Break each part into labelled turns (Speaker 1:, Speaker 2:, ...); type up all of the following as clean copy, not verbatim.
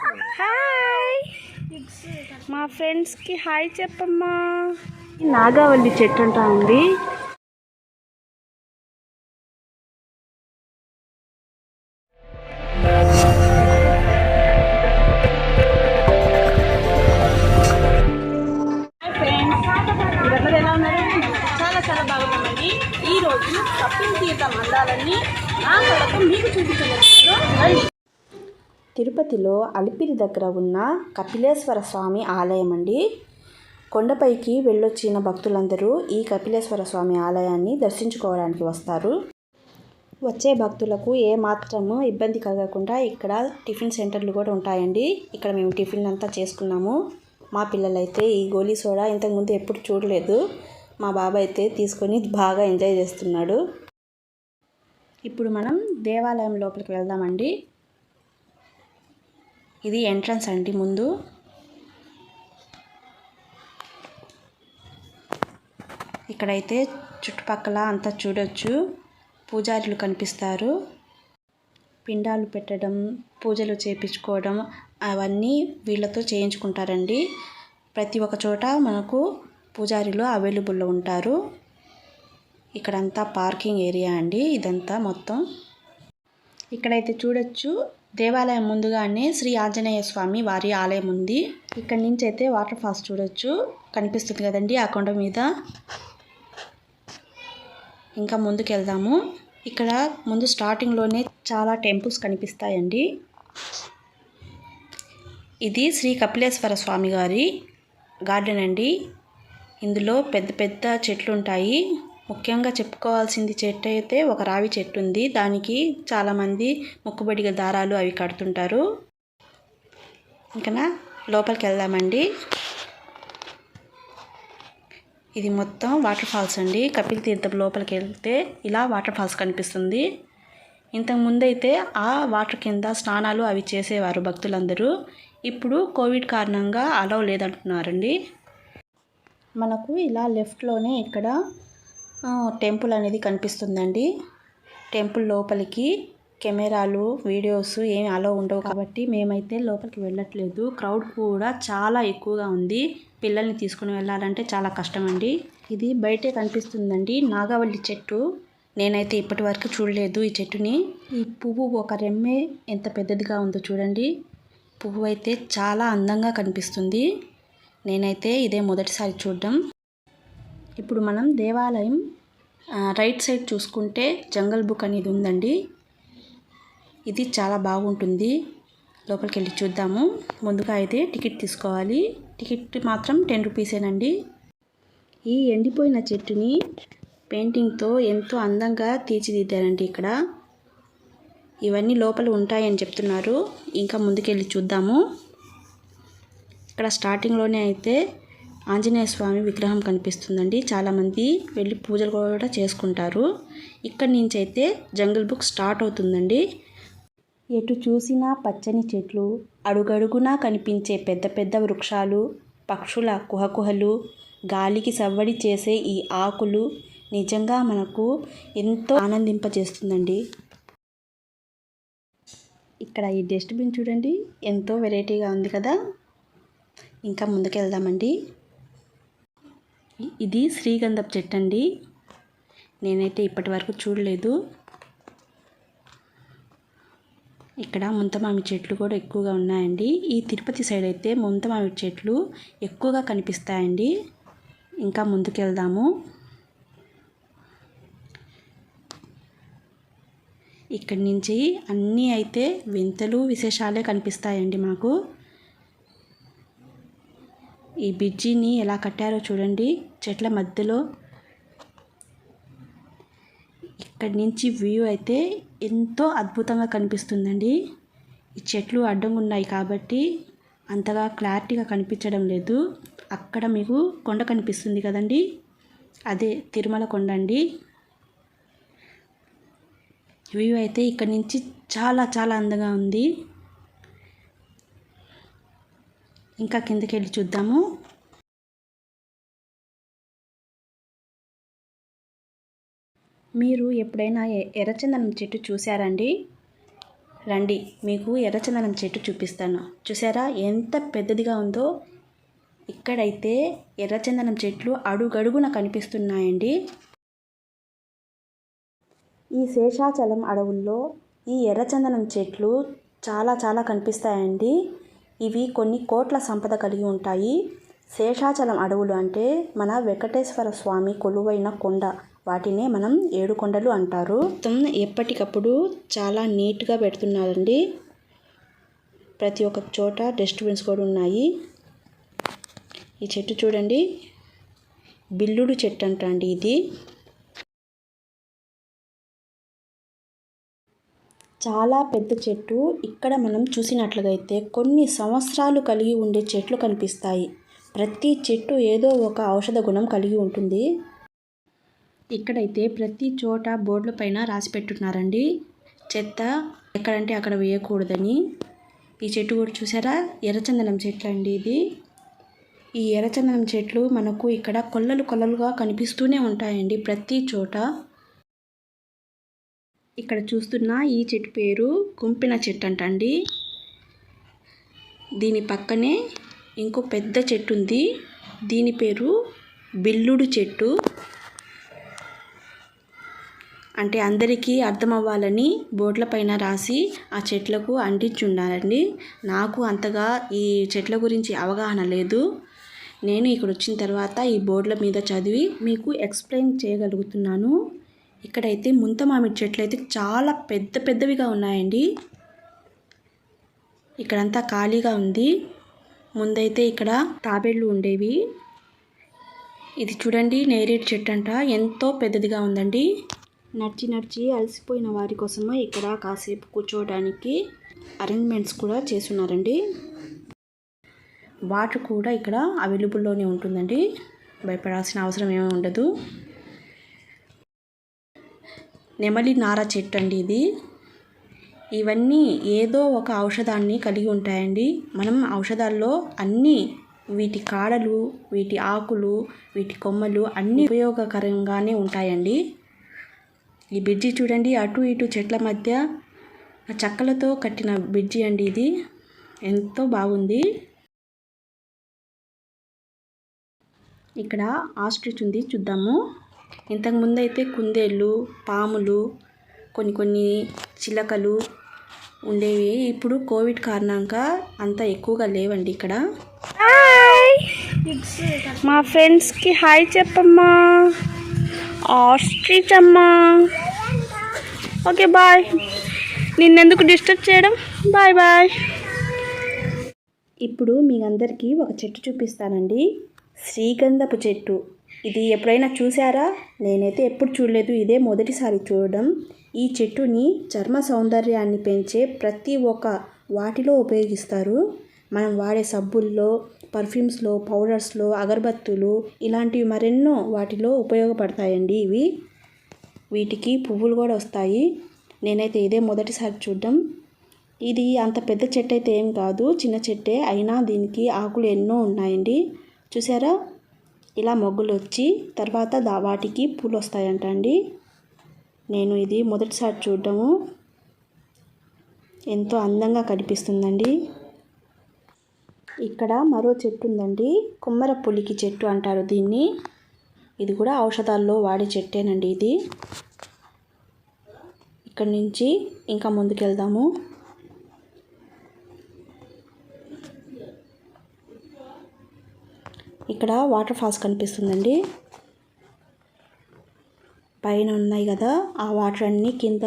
Speaker 1: Hi మా ఫ్రెండ్స్కి hi చెప్పమ్మా. నాగావల్లి చెట్టు అంటా ఉంది.
Speaker 2: చాలా బాగున్నామండి. ఈరోజు కపిల్ తీర్థం అందాలని నా కళతో మీకు చూపించబోతున్నాను.
Speaker 1: తిరుపతిలో అలిపిరి దగ్గర ఉన్న కపిలేశ్వర స్వామి ఆలయం అండి. కొండపైకి వెళ్ళొచ్చిన భక్తులందరూ ఈ కపిలేశ్వర స్వామి ఆలయాన్ని దర్శించుకోవడానికి వస్తారు. వచ్చే భక్తులకు ఏమాత్రము ఇబ్బంది కలగకుండా ఇక్కడ టిఫిన్ సెంటర్లు కూడా ఉంటాయండి. ఇక్కడ మేము టిఫిన్ అంతా చేసుకున్నాము. మా పిల్లలైతే ఈ గోలీ సోడా ఇంతకుముందు ఎప్పుడు చూడలేదు. మా బాబాయ్ అయితే తీసుకొని బాగా ఎంజాయ్ చేస్తున్నాడు. ఇప్పుడు మనం దేవాలయం లోపలికి వెళ్దామండి. ఇది ఎంట్రన్స్ అండి. ముందు ఇక్కడైతే చుట్టుపక్కల అంతా చూడొచ్చు. పూజారులు కనిపిస్తారు. పిండాలు పెట్టడం, పూజలు చేయించుకోవడం అవన్నీ వీళ్ళతో చేయించుకుంటారండి. ప్రతి ఒక్క చోట మనకు పూజారులు అవైలబుల్లో ఉంటారు. ఇక్కడంతా పార్కింగ్ ఏరియా అండి. ఇదంతా మొత్తం ఇక్కడైతే చూడొచ్చు. దేవాలయం ముందుగానే శ్రీ ఆంజనేయ స్వామి వారి ఆలయం ఉంది. ఇక్కడ నుంచి అయితే వాటర్ ఫాల్స్ చూడొచ్చు. కనిపిస్తుంది కదండి ఆ కొండ మీద. ఇంకా ముందుకు వెళ్దాము. ఇక్కడ ముందు స్టార్టింగ్లోనే చాలా టెంపుల్స్ కనిపిస్తాయండి. ఇది శ్రీ కపిలేశ్వర స్వామి గారి గార్డెన్ అండి. ఇందులో పెద్ద పెద్ద చెట్లు ఉంటాయి. ముఖ్యంగా చెప్పుకోవాల్సింది చెట్టు అయితే ఒక రావి చెట్టు ఉంది. దానికి చాలామంది మొక్కుబడిగా దారాలు అవి కడుతుంటారు. ఇంకా లోపలికి వెళ్దామండి. ఇది మొత్తం వాటర్ ఫాల్స్ అండి. కపిల్ తీర్థం లోపలికి వెళ్తే ఇలా వాటర్ ఫాల్స్ కనిపిస్తుంది. ఇంతకుముందు అయితే ఆ వాటర్ కింద స్నానాలు అవి చేసేవారు భక్తులందరూ. ఇప్పుడు కోవిడ్ కారణంగా అలౌ లేదంటున్నారండి. మనకు ఇలా లెఫ్ట్లోనే ఇక్కడ టెంపుల్ అనేది కనిపిస్తుందండి. టెంపుల్ లోపలికి కెమెరాలు, వీడియోస్ ఏమి అలౌ ఉండవు కాబట్టి మేమైతే లోపలికి వెళ్ళట్లేదు. క్రౌడ్ కూడా చాలా ఎక్కువగా ఉంది. పిల్లల్ని తీసుకుని వెళ్ళాలంటే చాలా కష్టం అండి. ఇది బయటే కనిపిస్తుందండి. నాగావల్లి చెట్టు. నేనైతే ఇప్పటి వరకు చూడలేదు ఈ చెట్టుని. ఈ పువ్వు ఒక రెమ్మే ఎంత పెద్దదిగా ఉందో చూడండి. పువ్వు అయితే చాలా అందంగా కనిపిస్తుంది. నేనైతే ఇదే మొదటిసారి చూడడం. ఇప్పుడు మనం దేవాలయం రైట్ సైడ్ చూసుకుంటే జంగల్ బుక్ అనేది ఉందండి. ఇది చాలా బాగుంటుంది. లోపలికి వెళ్ళి చూద్దాము. ముందుగా అయితే టికెట్ తీసుకోవాలి. టికెట్ మాత్రం 10 రూపీసేనండి. ఈ ఎండిపోయిన చెట్టుని పెయింటింగ్తో ఎంతో అందంగా తీర్చిదిద్దారండి. ఇక్కడ ఇవన్నీ లోపల ఉంటాయని చెప్తున్నారు. ఇంకా ముందుకెళ్ళి చూద్దాము. ఇక్కడ స్టార్టింగ్లోనే అయితే ఆంజనేయ స్వామి విగ్రహం కనిపిస్తుందండి. చాలామంది వెళ్ళి పూజలు కూడా చేసుకుంటారు. ఇక్కడి నుంచి అయితే జంగల్ బుక్ స్టార్ట్ అవుతుందండి. ఎటు చూసినా పచ్చని చెట్లు, అడుగడుగునా కనిపించే పెద్ద పెద్ద వృక్షాలు, పక్షుల కుహకుహలు, గాలికి సవ్వడి చేసే ఈ ఆకులు నిజంగా మనకు ఎంతో ఆనందింపజేస్తుందండి. ఇక్కడ ఈ డస్ట్బిన్ చూడండి, ఎంతో వెరైటీగా ఉంది కదా. ఇంకా ముందుకు వెళ్దామండి. ఇది శ్రీగంధపు చెట్టు అండి. నేనైతే ఇప్పటి వరకు చూడలేదు. ఇక్కడ ముంతమామిడి చెట్లు కూడా ఎక్కువగా ఉన్నాయండి. ఈ తిరుపతి సైడ్ అయితే ముంతమామిడి చెట్లు ఎక్కువగా కనిపిస్తాయండి. ఇంకా ముందుకు వెళ్దాము. ఇక్కడి నుంచి అన్నీ అయితే వింతలు విశేషాలే కనిపిస్తాయండి మాకు. ఈ బ్రిడ్జిని ఎలా కట్టారో చూడండి, చెట్ల మధ్యలో. ఇక్కడి నుంచి వ్యూ అయితే ఎంతో అద్భుతంగా కనిపిస్తుందండి. ఈ చెట్లు అడ్డంగా ఉన్నాయి కాబట్టి అంతగా క్లారిటీగా కనిపించడం లేదు. అక్కడ మీకు కొండ కనిపిస్తుంది కదండి, అదే తిరుమల కొండ అండి. వ్యూ అయితే ఇక్కడి నుంచి చాలా చాలా అందంగా ఉంది. ఇంకా కిందకి వెళ్ళి చూద్దాము. మీరు ఎప్పుడైనా ఎర్రచందనం చెట్టు చూసారండి? రండి, మీకు ఎర్రచందనం చెట్టు చూపిస్తాను. చూసారా ఎంత పెద్దదిగా ఉందో. ఇక్కడైతే ఎర్రచందనం చెట్లు అడుగడుగున కనిపిస్తున్నాయండి. ఈ శేషాచలం అడవుల్లో ఈ ఎర్రచందనం చెట్లు చాలా కనిపిస్తాయండి. ఇవి కొన్ని కోట్ల సంపద కలిగి ఉంటాయి. శేషాచలం అడవులు అంటే మన వెంకటేశ్వర స్వామి కొలువైన కొండ. వాటినే మనం 7 కొండలు అంటారు. మొత్తం ఎప్పటికప్పుడు చాలా నీట్గా పెడుతున్నారండి. ప్రతి ఒక్క చోట డస్ట్బిన్స్ కూడా ఉన్నాయి. ఈ చెట్టు చూడండి, బిల్లుడు చెట్టు అంటండి ఇది. చాలా పెద్ద చెట్టు. ఇక్కడ మనం చూసినట్లుగా అయితే కొన్ని సంవత్సరాలు కలిగి ఉండే చెట్లు కనిపిస్తాయి. ప్రతి చెట్టు ఏదో ఒక ఔషధ గుణం కలిగి ఉంటుంది. ఇక్కడైతే ప్రతి చోట బోర్డుల పైన రాసి పెట్టున్నారండి, చెత్త ఎక్కడంటే అక్కడ వేయకూడదని. ఈ చెట్టు కూడా చూసారా, ఎర్రచందనం చెట్లు అండి ఇది. ఈ ఎర్రచందనం చెట్లు మనకు ఇక్కడ కొల్లలుగా కనిపిస్తూనే ఉంటాయండి ప్రతి చోట. ఇక్కడ చూస్తున్న ఈ చెట్టు పేరు కుంపిన చెట్టు అంటండి. దీని పక్కనే ఇంకో పెద్ద చెట్టు ఉంది, దీని పేరు బిల్లుడు చెట్టు. అంటే అందరికీ అర్థం అవ్వాలని బోర్డుల పైన రాసి ఆ చెట్లకు అంటించున్నారండి. నాకు అంతగా ఈ చెట్ల గురించి అవగాహన లేదు. నేను ఇక్కడ వచ్చిన తర్వాత ఈ బోర్డుల మీద చదివి మీకు ఎక్స్ప్లెయిన్ చేయగలుగుతున్నాను. ఇక్కడైతే ముంత మామిడి చెట్లు అయితే చాలా పెద్దవిగా ఉన్నాయండి. ఇక్కడంతా ఖాళీగా ఉంది. ముందైతే ఇక్కడ తాబేళ్ళు ఉండేవి. ఇది చూడండి, నేరేడు చెట్టు అంట, ఎంతో పెద్దదిగా ఉందండి. నడిచి అలసిపోయిన వారి కోసము ఇక్కడ కాసేపు కూర్చోవడానికి అరేంజ్మెంట్స్ కూడా చేస్తున్నారండి. వాటర్ కూడా ఇక్కడ అవైలబుల్లోనే ఉంటుందండి, భయపడాల్సిన అవసరం ఏమీ ఉండదు. నెమలి నార చెట్టు అండి ఇది. ఇవన్నీ ఏదో ఒక ఔషధాన్ని కలిగి ఉంటాయండి. మనం ఔషధాల్లో అన్నీ వీటి కాడలు, వీటి ఆకులు, వీటి కొమ్మలు అన్నీ ఉపయోగకరంగానే ఉంటాయండి. ఈ బ్రిడ్జి చూడండి, అటు ఇటు చెట్ల మధ్య చెక్కలతో కట్టిన బ్రిడ్జి అండి ఇది. ఎంతో బాగుంది. ఇక్కడ ఆస్ట్రిచ్ ఉంది, చూద్దాము. ఇంతకుముందు అయితే కుందేళ్ళు, పాములు, కొన్ని చిలకలు ఉండేవి. ఇప్పుడు కోవిడ్ కారణంగా అంత ఎక్కువగా లేవండి ఇక్కడ. మా ఫ్రెండ్స్కి హాయ్ చెప్పమ్మా. ఆస్ట్రిచ్ అమ్మా. ఓకే బాయ్, నిన్నెందుకు డిస్టర్బ్ చేయడం. బాయ్. ఇప్పుడు మీ అందరికీ ఒక చెట్టు చూపిస్తానండి, శ్రీగంధపు చెట్టు. ఇది ఎప్పుడైనా చూసారా? నేనైతే ఎప్పుడు చూడలేదు, ఇదే మొదటిసారి చూడడం. ఈ చెట్టుని చర్మ సౌందర్యాన్ని పెంచే ప్రతి ఒక్క వాటిలో ఉపయోగిస్తారు. మనం వాడే సబ్బుల్లో, పర్ఫ్యూమ్స్లో, పౌడర్స్లో, అగరబత్తులు ఇలాంటివి మరెన్నో వాటిలో ఉపయోగపడతాయండి ఇవి. వీటికి పువ్వులు కూడా వస్తాయి. నేనైతే ఇదే మొదటిసారి చూడడం. ఇది అంత పెద్ద చెట్టు అయితే ఏం కాదు, చిన్న చెట్టే, అయినా దీనికి ఆకులు ఎన్నో ఉన్నాయండి. చూసారా, ఇలా మొగ్గులు వచ్చి తర్వాత వాటికి పూలు వస్తాయంట అండి. నేను ఇది మొదటిసారి చూడడము. ఎంతో అందంగా కనిపిస్తుందండి. ఇక్కడ మరో చెట్టు ఉందండి, కుమ్మర పులికి చెట్టు అంటారు దీన్ని. ఇది కూడా ఔషధాల్లో వాడే చెట్టేనండి ఇది. ఇక్కడి నుంచి ఇంకా ముందుకెళ్దాము. ఇక్కడ వాటర్ ఫాల్స్ కనిపిస్తుందండి. పైన ఉన్నాయి కదా ఆ వాటర్ అన్నీ కింద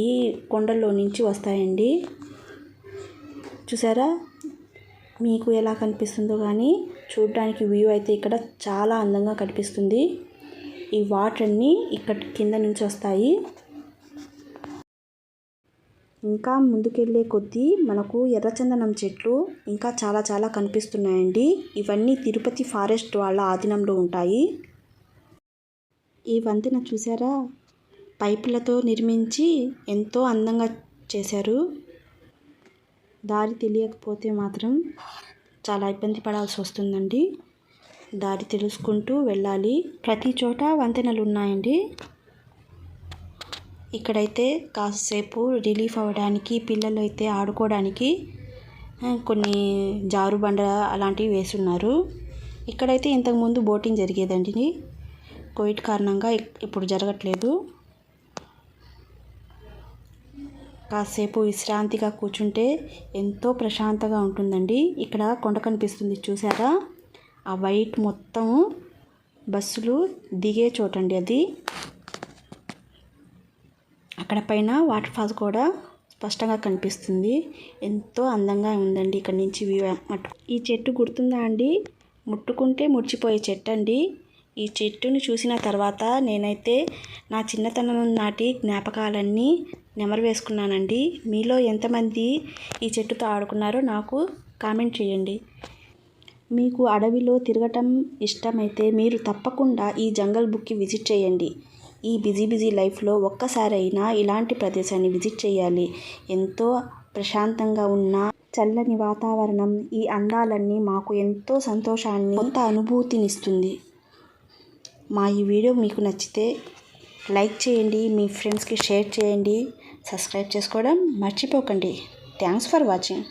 Speaker 1: ఈ కొండల్లో నుంచి వస్తాయండి. చూసారా, మీకు ఎలా కనిపిస్తుందో కానీ చూడడానికి వ్యూ అయితే ఇక్కడ చాలా అందంగా కనిపిస్తుంది. ఈ వాటర్ అన్నీ ఇక్కడ కింద నుంచి వస్తాయి. ఇంకా ముందుకెళ్ళే కొద్దీ మనకు ఎర్రచందనం చెట్లు ఇంకా చాలా కనిపిస్తున్నాయండి. ఇవన్నీ తిరుపతి ఫారెస్ట్ వాళ్ళ ఆధీనంలో ఉంటాయి. ఈ వంతెన చూసారా, పైపులతో నిర్మించి ఎంతో అందంగా చేశారు. దారి తెలియకపోతే మాత్రం చాలా ఇబ్బంది పడాల్సి వస్తుందండి. దారి తెలుసుకుంటూ వెళ్ళాలి. ప్రతి చోట వంతెనలు ఉన్నాయండి. ఇక్కడైతే కాసేపు రిలీఫ్ అవ్వడానికి పిల్లలు అయితే ఆడుకోవడానికి కొన్ని జారుబండ అలాంటివి వేసున్నారు. ఇక్కడైతే ఇంతకుముందు బోటింగ్ జరిగేదండి. కోవిడ్ కారణంగా ఇప్పుడు జరగట్లేదు. కాసేపు విశ్రాంతిగా కూర్చుంటే ఎంతో ప్రశాంతంగా ఉంటుందండి. ఇక్కడ కొండ కనిపిస్తుంది చూసారా, ఆ వైట్ మొత్తం బస్సులు దిగే చోటండి అది. అక్కడ పైన వాటర్ ఫాల్స్ కూడా స్పష్టంగా కనిపిస్తుంది. ఎంతో అందంగా ఉందండి ఇక్కడ నుంచి వ్యూ. ఈ చెట్టు గుర్తుందా అండి? ముట్టుకుంటే ముడిచిపోయే చెట్టు అండి. ఈ చెట్టుని చూసిన తర్వాత నేనైతే నా చిన్నతనం నాటి జ్ఞాపకాలన్నీ నెమరు వేసుకున్నానండి. మీలో ఎంతమంది ఈ చెట్టుతో ఆడుకున్నారో నాకు కామెంట్ చేయండి. మీకు అడవిలో తిరగటం ఇష్టమైతే మీరు తప్పకుండా ఈ జంగల్ బుక్కి విజిట్ చేయండి. ఈ బిజీ లైఫ్లో ఒక్కసారైనా ఇలాంటి ప్రదేశాన్ని విజిట్ చేయాలి. ఎంతో ప్రశాంతంగా ఉన్న చల్లని వాతావరణం, ఈ అందాలన్నీ మాకు ఎంతో సంతోషాన్ని, కొంత అనుభూతినిస్తుంది. మా ఈ వీడియో మీకు నచ్చితే లైక్ చేయండి, మీ ఫ్రెండ్స్కి షేర్ చేయండి, సబ్స్క్రైబ్ చేసుకోవడం మర్చిపోకండి. Thanks for watching.